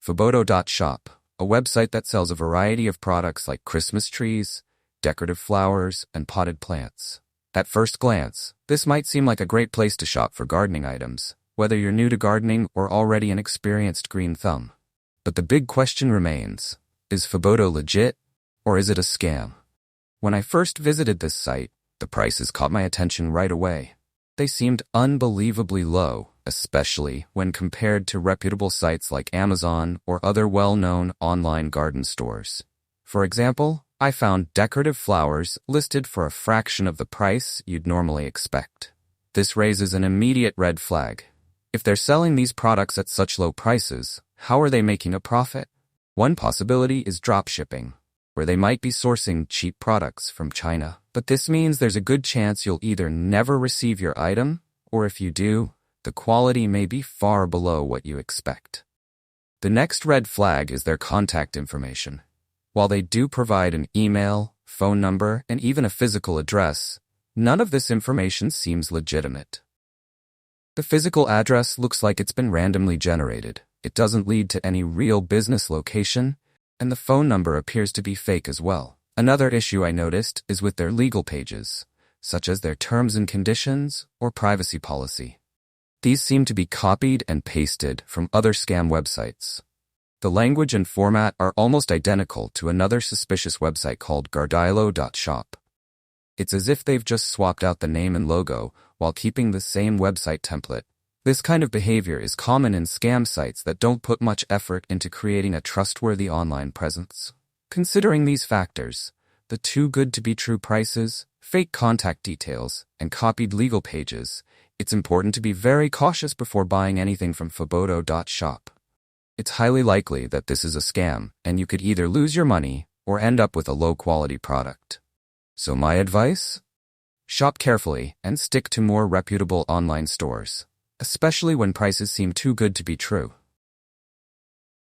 Faboto.shop, a website that sells a variety of products like Christmas trees, decorative flowers, and potted plants. At first glance, this might seem like a great place to shop for gardening items, whether you're new to gardening or already an experienced green thumb. But the big question remains, is Faboto legit, or is it a scam? When I first visited this site, the prices caught my attention right away. They seemed unbelievably low, especially when compared to reputable sites like Amazon or other well-known online garden stores. For example, I found decorative flowers listed for a fraction of the price you'd normally expect. This raises an immediate red flag. If they're selling these products at such low prices, how are they making a profit? One possibility is dropshipping, where they might be sourcing cheap products from China. But this means there's a good chance you'll either never receive your item, or if you do, the quality may be far below what you expect. The next red flag is their contact information. While they do provide an email, phone number, and even a physical address, none of this information seems legitimate. The physical address looks like it's been randomly generated. It doesn't lead to any real business location, and the phone number appears to be fake as well. Another issue I noticed is with their legal pages, such as their terms and conditions or privacy policy. These seem to be copied and pasted from other scam websites. The language and format are almost identical to another suspicious website called Faboto.shop. It's as if they've just swapped out the name and logo while keeping the same website template. This kind of behavior is common in scam sites that don't put much effort into creating a trustworthy online presence. Considering these factors, the too good to be true prices, fake contact details, and copied legal pages, it's important to be very cautious before buying anything from Faboto.shop. It's highly likely that this is a scam, and you could either lose your money or end up with a low-quality product. So my advice? Shop carefully and stick to more reputable online stores, especially when prices seem too good to be true.